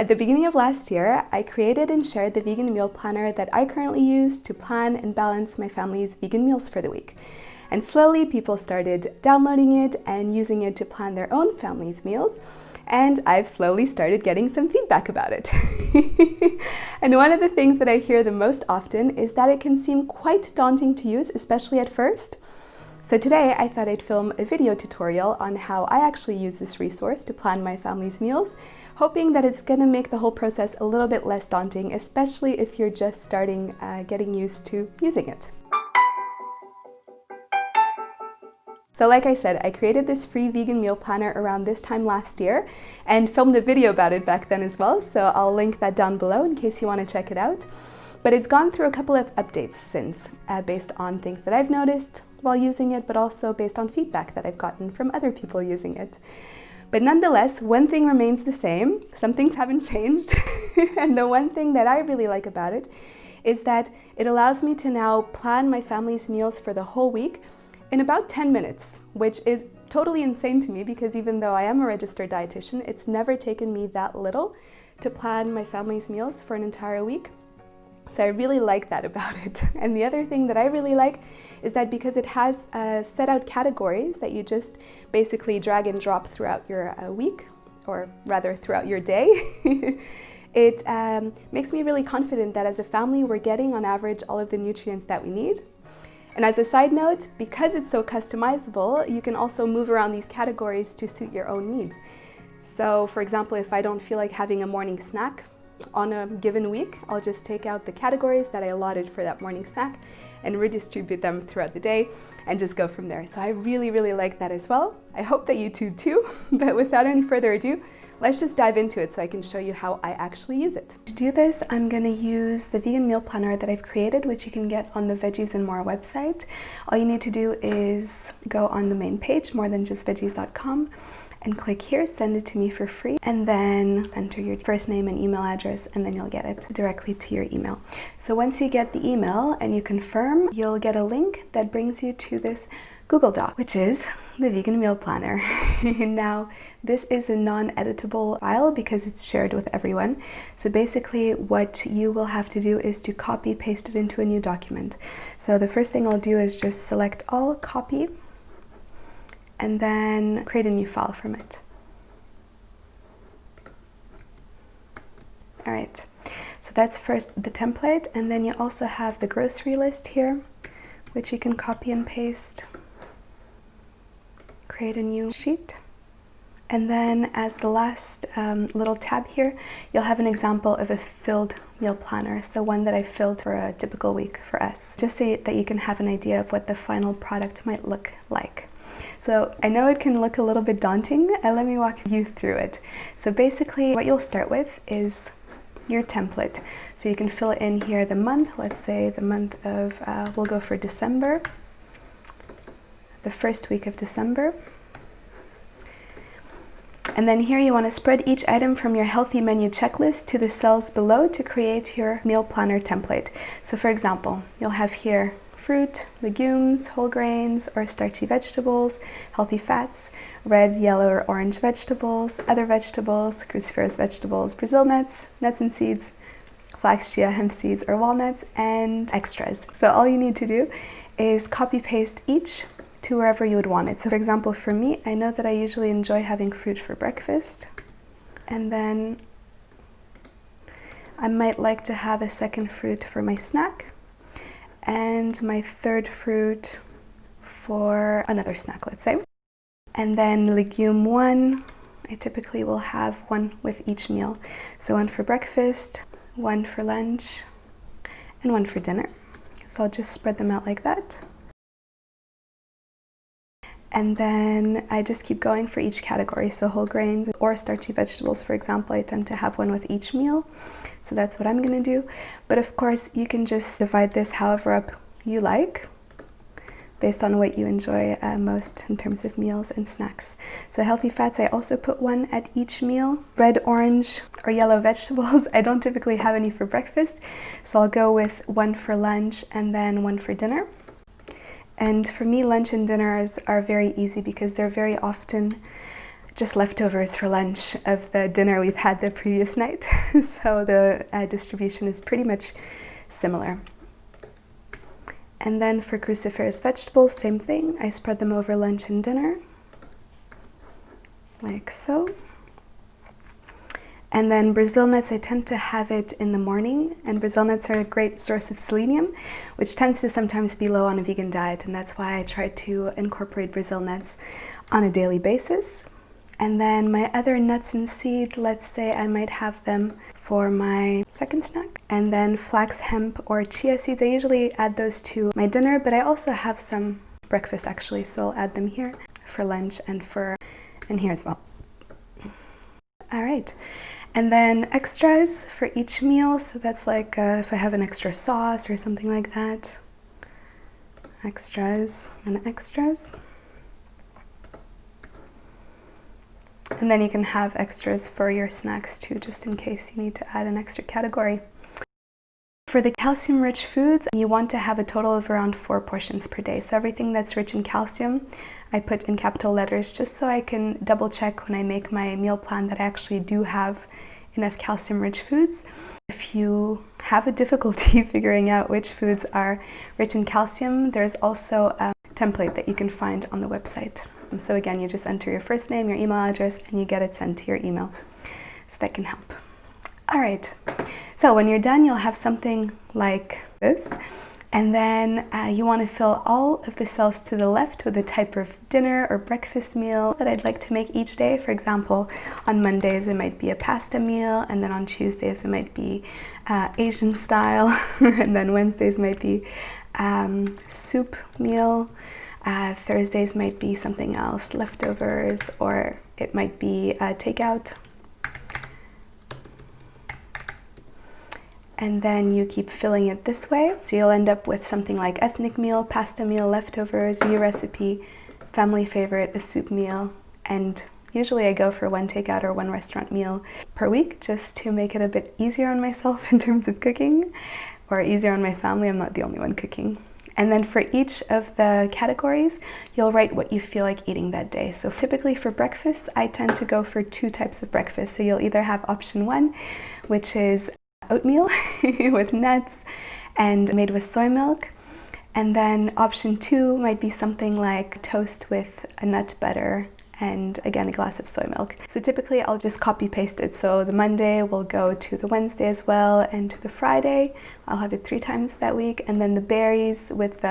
At the beginning of last year, I created and shared the vegan meal planner that I currently use to plan and balance my family's vegan meals for the week. And slowly people started downloading it and using it to plan their own family's meals. And I've slowly started getting some feedback about it. And one of the things that I hear the most often is that it can seem quite daunting to use, especially at first. So today I thought I'd film a video tutorial on how I actually use this resource to plan my family's meals, hoping that it's going to make the whole process a little bit less daunting, especially if you're just starting getting used to using it. So like I said, I created this free vegan meal planner around this time last year and filmed a video about it back then as well, so I'll link that down below in case you want to check it out. But it's gone through a couple of updates since, based on things that I've noticed while using it, but also based on feedback that I've gotten from other people using it. But nonetheless, one thing remains the same. Some things haven't changed. And the one thing that I really like about it is that it allows me to now plan my family's meals for the whole week in about 10 minutes, which is totally insane to me because even though I am a registered dietitian, it's never taken me that little to plan my family's meals for an entire week. So I really like that about it. And the other thing that I really like is that because it has set out categories that you just basically drag and drop throughout your week, or rather throughout your day, it makes me really confident that as a family we're getting on average all of the nutrients that we need. And as a side note, because it's so customizable, you can also move around these categories to suit your own needs. So for example, if I don't feel like having a morning snack on a given week, I'll just take out the categories that I allotted for that morning snack and redistribute them throughout the day and just go from there. So I really, really like that as well. I hope that you do too, but without any further ado, let's just dive into it so I can show you how I actually use it. To do this, I'm going to use the vegan meal planner that I've created, which you can get on the Veggies More website. All you need to do is go on the main page, morethanjustveggies.com, and click here, send it to me for free, and then enter your first name and email address, and then you'll get it directly to your email. So once you get the email and you confirm, you'll get a link that brings you to this Google Doc, which is the vegan meal planner. Now, this is a non-editable file because it's shared with everyone. So basically what you will have to do is to copy paste it into a new document. So the first thing I'll do is just select all, copy, and then create a new file from it. All right, so that's first the template, and then you also have the grocery list here, which you can copy and paste, create a new sheet. And then as the last little tab here, you'll have an example of a filled meal planner, so one that I filled for a typical week for us, just so that you can have an idea of what the final product might look like. So I know it can look a little bit daunting, and let me walk you through it. So basically what you'll start with is your template. So you can fill in here the month, let's say the month of, we'll go for December, the first week of December. And then here you want to spread each item from your healthy menu checklist to the cells below to create your meal planner template. So for example, you'll have here fruit, legumes, whole grains or starchy vegetables, healthy fats, red, yellow or orange vegetables, other vegetables, cruciferous vegetables, Brazil nuts, nuts and seeds, flax, chia, hemp seeds or walnuts, and extras. So all you need to do is copy paste each to wherever you would want it. So for example, for me, I know that I usually enjoy having fruit for breakfast, and then I might like to have a second fruit for my snack and my third fruit for another snack, let's say. And then legume one, I typically will have one with each meal. So one for breakfast, one for lunch, and one for dinner. So I'll just spread them out like that. And then I just keep going for each category. So whole grains or starchy vegetables, for example, I tend to have one with each meal. So that's what I'm gonna do. But of course, you can just divide this however up you like, based on what you enjoy most in terms of meals and snacks. So healthy fats, I also put one at each meal. Red, orange, or yellow vegetables, I don't typically have any for breakfast. So I'll go with one for lunch and then one for dinner. And for me, lunch and dinners are very easy because they're very often just leftovers for lunch of the dinner we've had the previous night. So the distribution is pretty much similar. And then for cruciferous vegetables, same thing. I spread them over lunch and dinner, like so. And then Brazil nuts, I tend to have it in the morning, and Brazil nuts are a great source of selenium, which tends to sometimes be low on a vegan diet, and that's why I try to incorporate Brazil nuts on a daily basis. And then my other nuts and seeds, let's say I might have them for my second snack. And then flax, hemp, or chia seeds, I usually add those to my dinner, but I also have some breakfast actually, so I'll add them here for lunch and here as well. All right. And then extras for each meal, so that's like if I have an extra sauce or something like that. Extras and extras. And then you can have extras for your snacks too, just in case you need to add an extra category. For the calcium-rich foods, you want to have a total of around 4 portions per day. So everything that's rich in calcium, I put in capital letters just so I can double check when I make my meal plan that I actually do have enough calcium-rich foods. If you have a difficulty figuring out which foods are rich in calcium, there's also a template that you can find on the website. So again, you just enter your first name, your email address, and you get it sent to your email. So that can help. All right, so when you're done, you'll have something like this. And then you want to fill all of the cells to the left with a type of dinner or breakfast meal that I'd like to make each day. For example, on Mondays it might be a pasta meal, and then on Tuesdays it might be Asian style, and then Wednesdays might be soup meal. Thursdays might be something else, leftovers, or it might be takeout. And then you keep filling it this way. So you'll end up with something like ethnic meal, pasta meal, leftovers, new recipe, family favorite, a soup meal. And usually I go for 1 takeout or 1 restaurant meal per week, just to make it a bit easier on myself in terms of cooking, or easier on my family. I'm not the only one cooking. And then for each of the categories, you'll write what you feel like eating that day. So typically for breakfast, I tend to go for 2 types of breakfast. So you'll either have option 1, which is oatmeal with nuts and made with soy milk. And then option 2 might be something like toast with a nut butter and again a glass of soy milk. So typically I'll just copy paste it. So the Monday will go to the Wednesday as well, and to the Friday. I'll have it 3 times that week. And then the berries with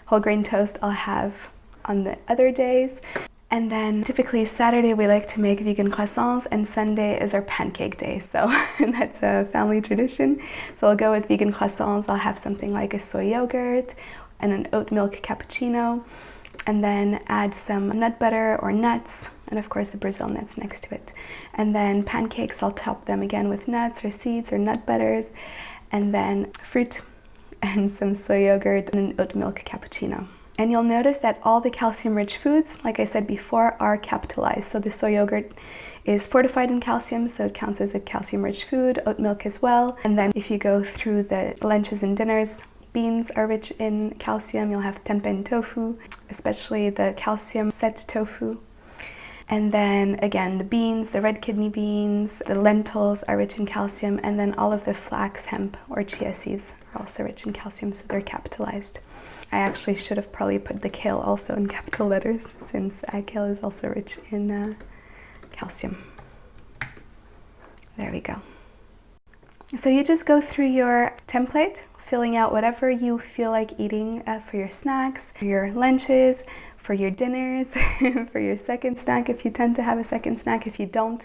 whole grain toast I'll have on the other days. And then typically Saturday we like to make vegan croissants, and Sunday is our pancake day. So that's a family tradition. So I'll go with vegan croissants. I'll have something like a soy yogurt and an oat milk cappuccino, and then add some nut butter or nuts, and of course the Brazil nuts next to it. And then pancakes, I'll top them again with nuts or seeds or nut butters, and then fruit and some soy yogurt and an oat milk cappuccino. And you'll notice that all the calcium-rich foods, like I said before, are capitalized. So the soy yogurt is fortified in calcium, so it counts as a calcium-rich food, oat milk as well. And then if you go through the lunches and dinners, beans are rich in calcium. You'll have tempeh tofu, especially the calcium set tofu. And then again, the beans, the red kidney beans, the lentils are rich in calcium, and then all of the flax, hemp, or chia seeds are also rich in calcium, so they're capitalized. I actually should have probably put the kale also in capital letters, since kale is also rich in calcium. There we go. So you just go through your template, filling out whatever you feel like eating for your snacks, for your lunches, for your dinners, for your second snack if you tend to have a second snack. If you don't,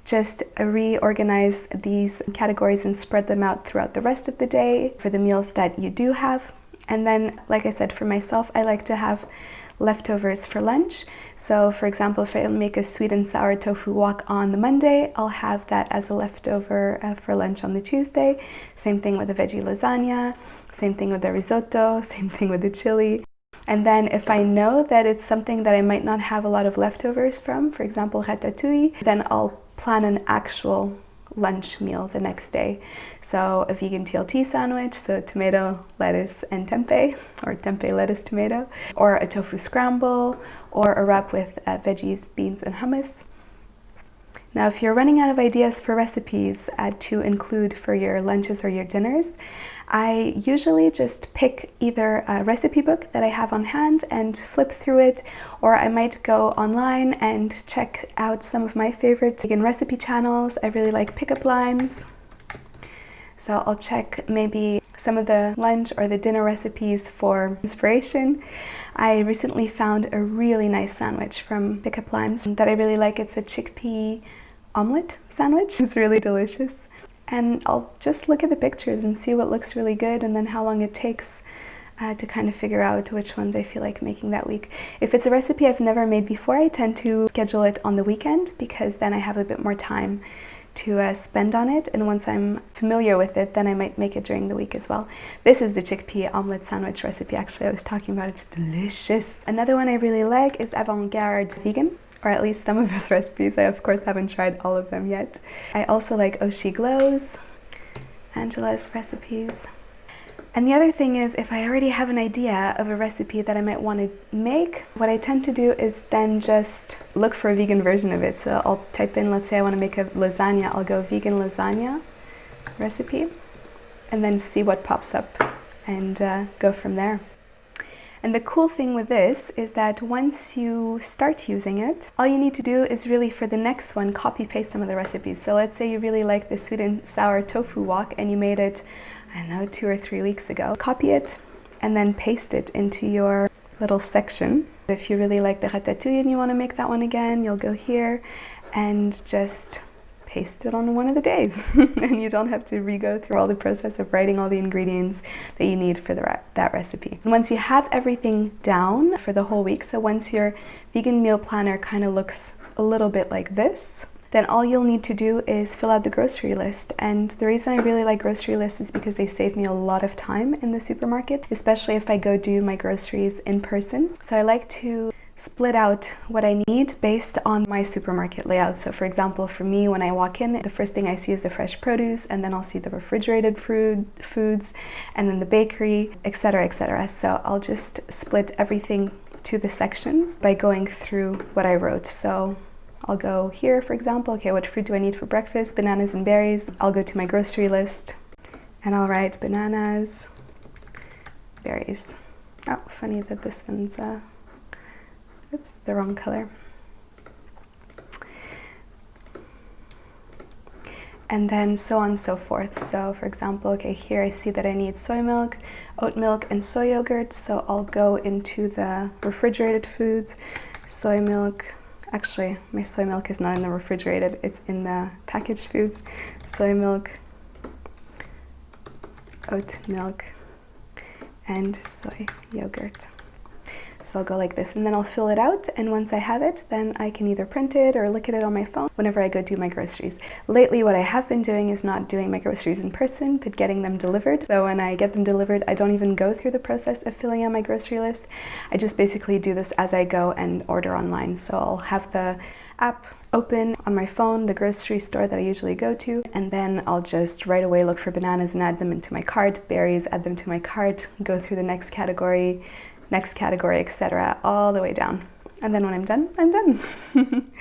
just reorganize these categories and spread them out throughout the rest of the day for the meals that you do have. And then, like I said, for myself, I like to have leftovers for lunch. So for example, if I make a sweet and sour tofu wok on the Monday, I'll have that as a leftover for lunch on the Tuesday. Same thing with a veggie lasagna, same thing with the risotto, same thing with the chili. And then if I know that it's something that I might not have a lot of leftovers from, for example, ratatouille, then I'll plan an actual lunch meal the next day. So a vegan TLT sandwich, so tomato, lettuce, and tempeh, or tempeh, lettuce, tomato, or a tofu scramble, or a wrap with veggies, beans, and hummus. Now, if you're running out of ideas for recipes to include for your lunches or your dinners, I usually just pick either a recipe book that I have on hand and flip through it, or I might go online and check out some of my favorite vegan recipe channels. I really like Pickup Limes, so I'll check maybe some of the lunch or the dinner recipes for inspiration. I recently found a really nice sandwich from Pickup Limes that I really like. It's a chickpea omelette sandwich. It's really delicious. And I'll just look at the pictures and see what looks really good, and then how long it takes to kind of figure out which ones I feel like making that week. If it's a recipe I've never made before, I tend to schedule it on the weekend, because then I have a bit more time to spend on it, and once I'm familiar with it, then I might make it during the week as well. This is the chickpea omelette sandwich recipe actually I was talking about. It's delicious. Another one I really like is Avant-Garde Vegan, or at least some of his recipes. I of course haven't tried all of them yet. I also like Oshi Glows, Angela's recipes. And the other thing is, if I already have an idea of a recipe that I might want to make, what I tend to do is then just look for a vegan version of it. So I'll type in, let's say I want to make a lasagna, I'll go vegan lasagna recipe, and then see what pops up and go from there. And the cool thing with this is that once you start using it, all you need to do is really, for the next one, copy paste some of the recipes. So let's say you really like the sweet and sour tofu wok and you made it, I don't know, 2 or 3 weeks ago. Copy it and then paste it into your little section. If you really like the ratatouille and you want to make that one again, you'll go here and just paste it on one of the days. And you don't have to re-go through all the process of writing all the ingredients that you need for that recipe. And once you have everything down for the whole week, so once your vegan meal planner kind of looks a little bit like this, then all you'll need to do is fill out the grocery list. And the reason I really like grocery lists is because they save me a lot of time in the supermarket, especially if I go do my groceries in person. So I like to split out what I need based on my supermarket layout. So for example, for me, when I walk in, the first thing I see is the fresh produce, and then I'll see the refrigerated foods, and then the bakery, etc., etc. So I'll just split everything to the sections by going through what I wrote. So I'll go here, for example, okay, what fruit do I need for breakfast? Bananas and berries. I'll go to my grocery list and I'll write bananas, berries. Oh, funny that this one's oops, the wrong color. And then so on and so forth. So for example, okay, here I see that I need soy milk, oat milk, and soy yogurt. So I'll go into the refrigerated foods, soy milk. Actually, my soy milk is not in the refrigerated, it's in the packaged foods. Soy milk, oat milk, and soy yogurt. So I'll go like this, and then I'll fill it out, and once I have it, then I can either print it or look at it on my phone whenever I go do my groceries. Lately, what I have been doing is not doing my groceries in person, but getting them delivered. So when I get them delivered, I don't even go through the process of filling out my grocery list. I just basically do this as I go and order online. So I'll have the app open on my phone, the grocery store that I usually go to, and then I'll just right away look for bananas and add them into my cart, berries, add them to my cart, go through the next category, etc., all the way down. And then when I'm done, I'm done.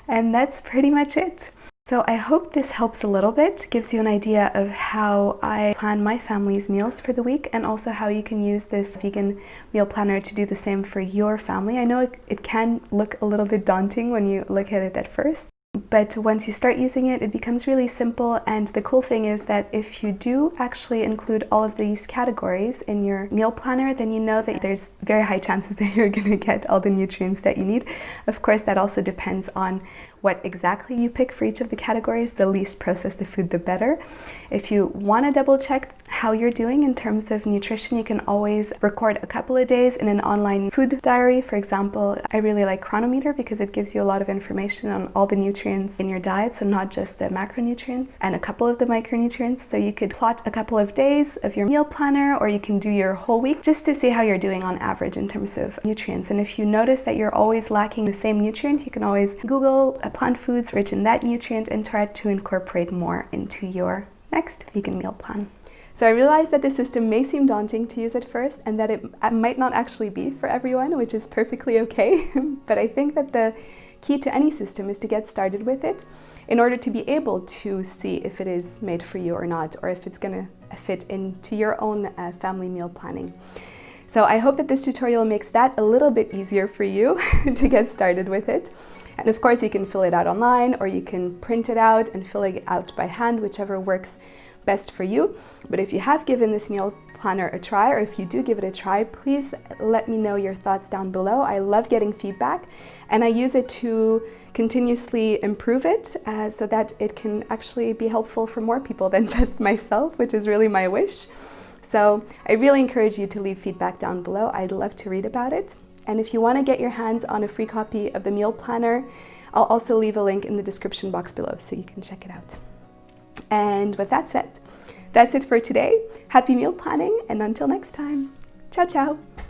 And that's pretty much it. So I hope this helps a little bit, gives you an idea of how I plan my family's meals for the week, and also how you can use this vegan meal planner to do the same for your family. I know it can look a little bit daunting when you look at it at first, but once you start using it, it becomes really simple. And the cool thing is that if you do actually include all of these categories in your meal planner, then you know that there's very high chances that you're going to get all the nutrients that you need. Of course, that also depends on what exactly you pick for each of the categories. The least processed the food, the better. If you want to double check how you're doing in terms of nutrition, you can always record a couple of days in an online food diary. For example, I really like Chronometer because it gives you a lot of information on all the nutrients in your diet, so not just the macronutrients and a couple of the micronutrients. So you could plot a couple of days of your meal planner, or you can do your whole week just to see how you're doing on average in terms of nutrients. And if you notice that you're always lacking the same nutrient, you can always Google plant foods rich in that nutrient and try to incorporate more into your next vegan meal plan. So I realized that the system may seem daunting to use at first, and that it might not actually be for everyone, which is perfectly okay. But I think that the key to any system is to get started with it in order to be able to see if it is made for you or not, or if it's going to fit into your own family meal planning. So I hope that this tutorial makes that a little bit easier for you to get started with it. And of course, you can fill it out online, or you can print it out and fill it out by hand, whichever works best for you. But if you have given this meal planner a try, or if you do give it a try, please let me know your thoughts down below. I love getting feedback, and I use it to continuously improve it so that it can actually be helpful for more people than just myself, which is really my wish. So I really encourage you to leave feedback down below. I'd love to read about it. And if you want to get your hands on a free copy of the meal planner, I'll also leave a link in the description box below so you can check it out. And with that said, that's it for today. Happy meal planning, and until next time, ciao ciao!